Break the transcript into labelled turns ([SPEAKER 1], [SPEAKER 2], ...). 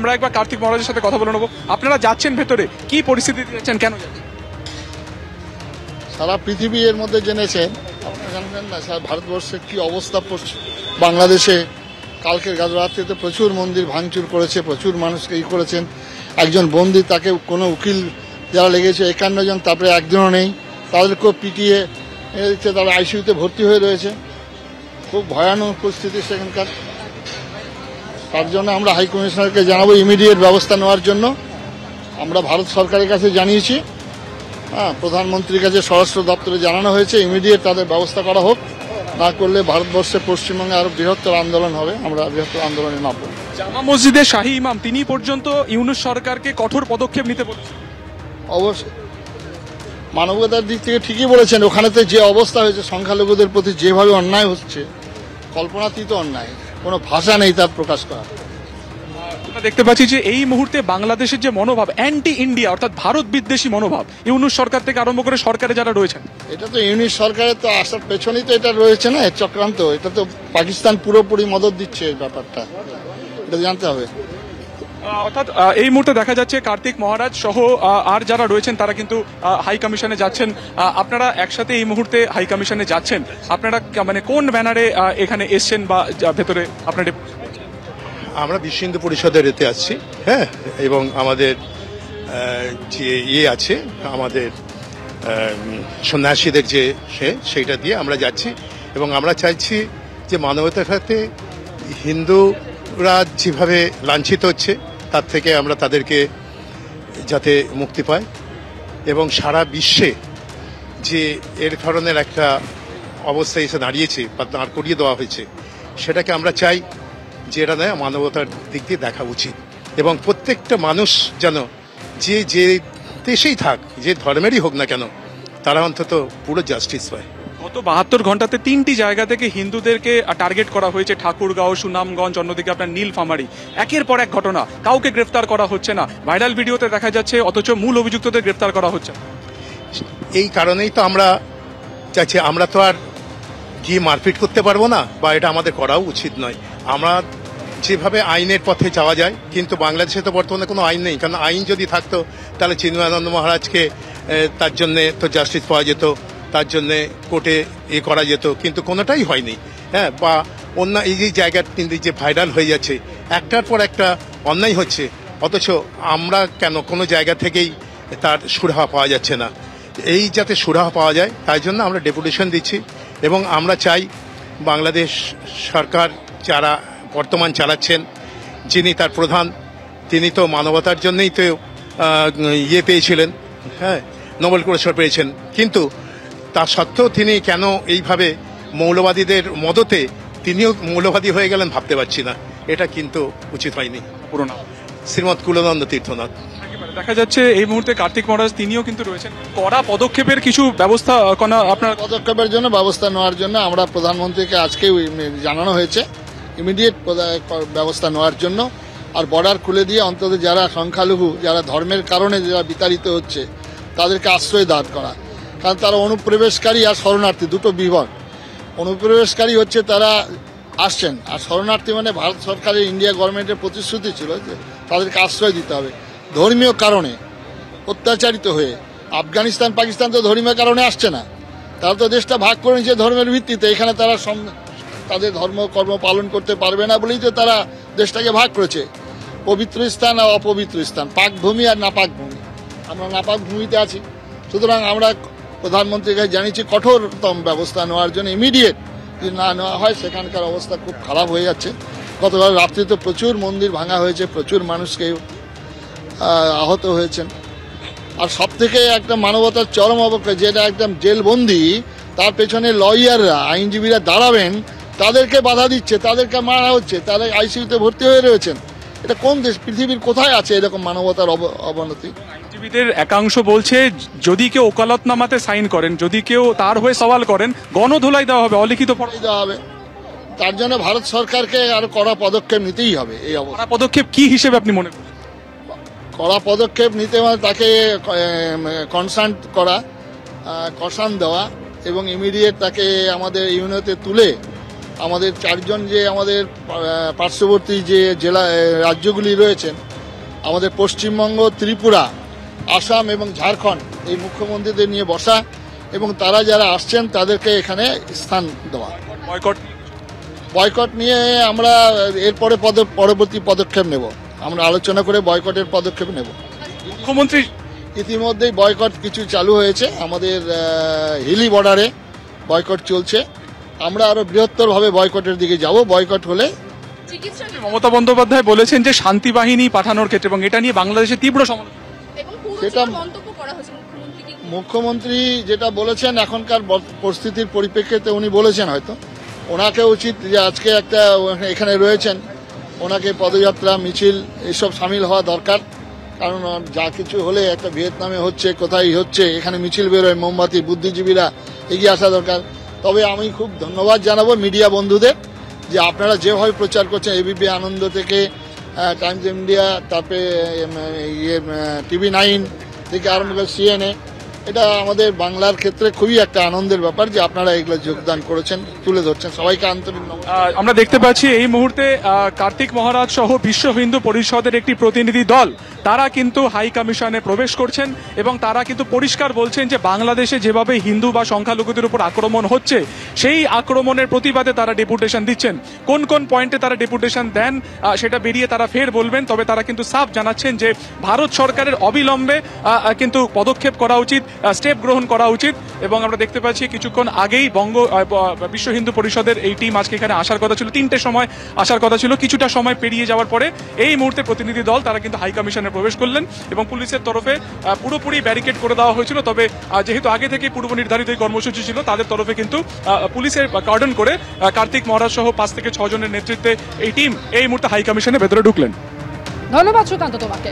[SPEAKER 1] আমরা একবার কার্তিক মহারাজের সাথে কথা বলে নেবো। আপনারা যাচ্ছেন ভেতরে, কি পরিস্থিতি যাচ্ছেন, কেন যাচ্ছেন?
[SPEAKER 2] সারা পৃথিবী এর মধ্যে জেনেছেন, আপনারা জানবেন না সারা ভারতবর্ষের কি অবস্থা পড়ছে। বাংলাদেশে কালকের রাত্রিতে প্রচুর মন্দির ভাঙচুর করেছে, প্রচুর মানুষকে করেছেন। একজন বন্দি, তাকে কোনো উকিল যারা লেগেছে 51 জন, তারপরে একজনও নেই, তাদেরকেও পিটিয়ে দিচ্ছে, তারা আইসিইউতে ভর্তি হয়ে রয়েছে। খুব ভয়ানক পরিস্থিতি সেখানকার। তার জন্য আমরা হাই কমিশনারকে জানাবো ইমিডিয়েট ব্যবস্থা নেওয়ার জন্য। আমরা ভারত সরকারের কাছে জানিয়েছি, প্রধানমন্ত্রীর কাছে স্বরাষ্ট্র দপ্তরে জানানো হয়েছে, ইমিডিয়েট তাদের ব্যবস্থা করা হোক। না করলে ভারতবর্ষে পশ্চিমবঙ্গে আরো বৃহত্তর আন্দোলন হবে, আমরা বৃহত্তর আন্দোলনে নামবো।
[SPEAKER 1] জামা মসজিদের শাহী ইমাম তিনি পর্যন্ত ইউনূস সরকারকে কঠোর পদক্ষেপ নিতে বলেছেন।
[SPEAKER 2] অবশ্যই মানবতার দিক থেকে ঠিকই বলেছেন। ওখানেতে যে অবস্থা হয়েছে, সংখ্যালঘুদের প্রতি যেভাবে অন্যায় হচ্ছে, কল্পনাতীত অন্যায়, কোনো ভাষা নেই তার প্রকাশ করা।
[SPEAKER 1] আমরা দেখতে পাচ্ছি যে এই মুহূর্তে বাংলাদেশের যে মনোভাব, অ্যান্টি ইন্ডিয়া অর্থাৎ ভারত বিদ্বেষী মনোভাব, ইউনূস সরকার থেকে আরম্ভ করে সরকারে যারা রয়েছেন,
[SPEAKER 2] এটা তো ইউনিট সরকারের তো আসার পেছনেই তো এটা রয়েছে না, চক্রান্ত। এটা তো পাকিস্তান পুরোপুরি মদত দিচ্ছে এই ব্যাপারটা, এটা জানতে হবে।
[SPEAKER 1] অর্থাৎ এই মুহূর্তে দেখা যাচ্ছে কার্তিক মহারাজ সহ আর যারা রয়েছেন তারা কিন্তু হাই কমিশনে যাচ্ছেন। আপনারা একসাথে এই মুহূর্তে হাই কমিশনে যাচ্ছেন, আপনারা মানে কোন ব্যানারে এখানে এসছেন বা ভেতরে আপনারা?
[SPEAKER 3] আমরা বিশ্ব হিন্দু পরিষদের এতে আসছি, হ্যাঁ, এবং আমাদের যে আছে, আমাদের সন্ন্যাসীদের যে সেইটা দিয়ে আমরা যাচ্ছি। এবং আমরা চাইছি যে মানবতার সাথে হিন্দুরা যেভাবে লাঞ্ছিত হচ্ছে, তার থেকে আমরা তাদেরকে যাতে মুক্তি পায়, এবং সারা বিশ্বে যে এর ধরনের একটা অবস্থা এসে দাঁড়িয়েছে বা দাঁড় করিয়ে দেওয়া হয়েছে, সেটাকে আমরা চাই যে এটা নয়, মানবতার দিক দিয়ে দেখা উচিত। এবং প্রত্যেকটা মানুষ যেন যে দেশেই থাক, যে ধর্মেরই হোক না কেন, তারা অন্তত পুরো জাস্টিস পায়।
[SPEAKER 1] গত 72 ঘন্টাতে 3টি জায়গা থেকে হিন্দুদেরকে টার্গেট করা হয়েছে, ঠাকুরগাঁও, সুনামগঞ্জ, অন্যদিকে আপনার নীলফামারী। একের পর এক ঘটনা, কাউকে গ্রেফতার করা হচ্ছে না, ভাইরাল ভিডিওতে দেখা যাচ্ছে, অথচ মূল অভিযুক্তদের গ্রেফতার করা হচ্ছে।
[SPEAKER 3] এই কারণেই তো আমরা চাইছি, আমরা তো আর গিয়ে মারপিট করতে পারবো না, বা এটা আমাদের করাও উচিত নয়। আমরা যেভাবে আইনের পথে যাওয়া যায়, কিন্তু বাংলাদেশে তো বর্তমানে কোনো আইন নেই। কারণ আইন যদি থাকতো তাহলে চিন্ময়ানন্দ মহারাজকে তার জন্যে তো জাস্টিস পাওয়া যেত, তার জন্যে কোর্টে করা যেত, কিন্তু কোনোটাই হয়নি। হ্যাঁ, বা অন্য এই যে জায়গার কিন্তু যে ভাইরাল হয়ে যাচ্ছে, একটার পর একটা অন্যায় হচ্ছে, অথচ আমরা কেন কোনো জায়গা থেকেই তার সুরাহা পাওয়া যাচ্ছে না। এই যাতে সুরাহা পাওয়া যায়, তাই জন্য আমরা ডেপুটেশন দিচ্ছি। এবং আমরা চাই বাংলাদেশ সরকার যারা বর্তমান চালাচ্ছেন, যিনি তার প্রধান, তিনি তো মানবতার জন্যই তো পেয়েছিলেন, হ্যাঁ, নোবেল পুরস্কার পেয়েছেন, কিন্তু তা সত্ত্বেও তিনি কেন এইভাবে মৌলবাদীদের মদতে তিনিও মৌলবাদী হয়ে গেলেন ভাবতে পারছি না। এটা কিন্তু উচিত হয়নি।
[SPEAKER 1] পুরো নাম
[SPEAKER 3] শ্রীমৎ কুলানন্দ তীর্থনাথ।
[SPEAKER 1] দেখা যাচ্ছে এই মুহূর্তে কার্তিক মহারাজ তিনিও কিন্তু রয়েছেন। কড়া পদক্ষেপের কিছু ব্যবস্থা আপনার
[SPEAKER 2] পদক্ষেপের জন্য ব্যবস্থা নেওয়ার জন্য আমরা প্রধানমন্ত্রীকে আজকে জানানো হয়েছে ইমিডিয়েট ব্যবস্থা নেওয়ার জন্য। আর বর্ডার খুলে দিয়ে অন্তত যারা সংখ্যালঘু, যারা ধর্মের কারণে যারা বিতাড়িত হচ্ছে, তাদেরকে আশ্রয় দান করা। কারণ তারা অনুপ্রবেশকারী আর শরণার্থী, দুটো বিভাগ। অনুপ্রবেশকারী হচ্ছে তারা আসছেন, আর শরণার্থী মানে ভারত সরকারের, ইন্ডিয়া গভর্নমেন্টের প্রতিশ্রুতি ছিল যে তাদেরকে আশ্রয় দিতে হবে। ধর্মীয় কারণে অত্যাচারিত হয়ে আফগানিস্তান, পাকিস্তান তো ধর্মীয় কারণে আসছে না, তারা তো দেশটা ভাগ করে নিচ্ছে ধর্মের ভিত্তিতে। এখানে তারা তাদের ধর্ম কর্ম পালন করতে পারবে না বলেই তো তারা দেশটাকে ভাগ করেছে, পবিত্র স্থান আর অপবিত্র স্থান, পাক ভূমি আর নাপাক ভূমি। আমরা নাপাক ভূমিতে আছি। সুতরাং আমরা প্রধানমন্ত্রীর কাছে জানিয়েছি কঠোরতম ব্যবস্থা নেওয়ার জন্য। ইমিডিয়েট যদি না নেওয়া হয়, সেখানকার অবস্থা খুব খারাপ হয়ে যাচ্ছে। গতকাল রাত্রিতে প্রচুর মন্দির ভাঙা হয়েছে, প্রচুর মানুষকে আহত হয়েছেন। আর সব থেকে একটা মানবতার চরম অবক্ষয়, যেটা একদম জেলবন্দি, তার পেছনে লয়াররা, আইনজীবীরা দাঁড়াবেন, তাদেরকে বাধা দিচ্ছে, তাদেরকে মারা হচ্ছে, তাদের আইসিইউতে ভর্তি হয়ে রয়েছেন। এটা কোন দেশ, পৃথিবীর কোথায় আছে এরকম মানবতার অবনতি?
[SPEAKER 1] আইনজীবীদের একাংশ বলছে যদি কেউ ওকালতনামাতে সাইন করেন, যদি কেউ তার হয়ে সওয়াল করেন, গণধোলাই দেওয়া হবে, অলিখিত দেওয়া হবে।
[SPEAKER 2] তার জন্য ভারত সরকারকে আরো কড়া পদক্ষেপ নিতেই হবে। এই অবস্থা
[SPEAKER 1] পদক্ষেপ কি হিসেবে আপনি মনে করেন?
[SPEAKER 2] কড়া পদক্ষেপ নিতে মানে তাকে কনসার্ন করা, কষান দেওয়া, এবং ইমিডিয়েট তাকে আমাদের ইউনিয়নে তুলে আমাদের 4জন যে আমাদের পার্শ্ববর্তী যে জেলা রাজ্যগুলি রয়েছেন আমাদের পশ্চিমবঙ্গ, ত্রিপুরা, আসাম এবং ঝাড়খণ্ড এই মুখ্যমন্ত্রীদের নিয়ে বসা এবং তারা যারা আসছেন তাদেরকে এখানে স্থান দেওয়া।
[SPEAKER 1] বয়কট
[SPEAKER 2] বয়কট নিয়ে আমরা এরপরে পরবর্তী পদক্ষেপ নেব, আমরা আলোচনা করে বয়কটের পদক্ষেপ নেব।
[SPEAKER 1] মুখ্যমন্ত্রী
[SPEAKER 2] ইতিমধ্যেই বয়কট কিছু চালু হয়েছে, আমাদের হিলি বর্ডারে বয়কট চলছে। আমরা আরো বৃহত্তরভাবে বয়কটের দিকে যাব। বয়কট হলে
[SPEAKER 1] মমতা বন্দ্যোপাধ্যায় বলেছেন যে শান্তি বাহিনী পাঠানোর ক্ষেত্রে, এবং এটা নিয়ে বাংলাদেশে তীব্র সমালোচনা।
[SPEAKER 2] সেটা মুখ্যমন্ত্রী যেটা বলেছেন এখনকার পরিস্থিতির পরিপ্রেক্ষিতে উনি বলেছেন, হয়তো ওনাকে উচিত যে আজকে একটা এখানে রয়েছেন, ওনাকে পদযাত্রা, মিছিল এসব সামিল হওয়া দরকার। কারণ যা কিছু হলে একটা ভিয়েতনামে হচ্ছে, কোথায় হচ্ছে, এখানে মিছিল বেরোয়, মোমবাতি, বুদ্ধিজীবীরা এগিয়ে আসা দরকার। তবে আমি খুব ধন্যবাদ জানাবো মিডিয়া বন্ধুদের যে আপনারা যেভাবে প্রচার করছেন, এবিপি আনন্দ থেকে টাইমস ইন্ডিয়া, তারপরে TV9 থেকে আরম্ভ করে CNN, এটা আমাদের বাংলার ক্ষেত্রে খুবই একটা আনন্দের ব্যাপার যে আপনারা এগুলো যোগদান করেছেন, তুলে ধরছেন। সবাইকে আন্তরিক নমস্কার।
[SPEAKER 1] আমরা দেখতে পাচ্ছি এই মুহূর্তে কার্তিক মহারাজ সহ বিশ্ব হিন্দু পরিষদের একটি প্রতিনিধি দল তারা কিন্তু হাই কমিশনে প্রবেশ করছেন এবং তারা কিন্তু পরিষ্কার বলছেন যে বাংলাদেশে যেভাবে হিন্দু বা সংখ্যালঘুদের উপর আক্রমণ হচ্ছে সেই আক্রমণের প্রতিবাদে তারা ডেপুটেশন দিচ্ছেন। কোন কোন পয়েন্টে তারা ডেপুটেশন দেন সেটা বেরিয়ে তারা ফের বলবেন। তবে তারা কিন্তু সাফ জানাচ্ছেন যে ভারত সরকারের অবিলম্বে কিন্তু পদক্ষেপ করা উচিত, স্টেপ গ্রহণ করা উচিত। এবং আমরা দেখতে পাচ্ছি কিছুক্ষণ আগেই বিশ্ব হিন্দু পরিষদের এই টিম আজকে এখানে আসার কথা ছিল, 3টের সময় আসার কথা ছিল। কিছুটা সময় পেরিয়ে যাওয়ার পরে এই মুহূর্তে প্রতিনিধি দল তারা কিন্তু হাই কমিশনে প্রবেশ করলেন এবং পুলিশের তরফে পুরোপুরি ব্যারিকেড করে দেওয়া হয়েছিল। তবে যেহেতু আগে থেকে পূর্ব নির্ধারিত এই কর্মসূচি ছিল, তাদের তরফে কিন্তু পুলিশের কর্ডন করে কার্তিক মহারাজ সহ 5 থেকে 6 জনের নেতৃত্বে এই টিম এই মুহূর্তে হাই কমিশনে ভেতরে ঢুকলেন।
[SPEAKER 4] ধন্যবাদ সুকান্ত তোমাকে।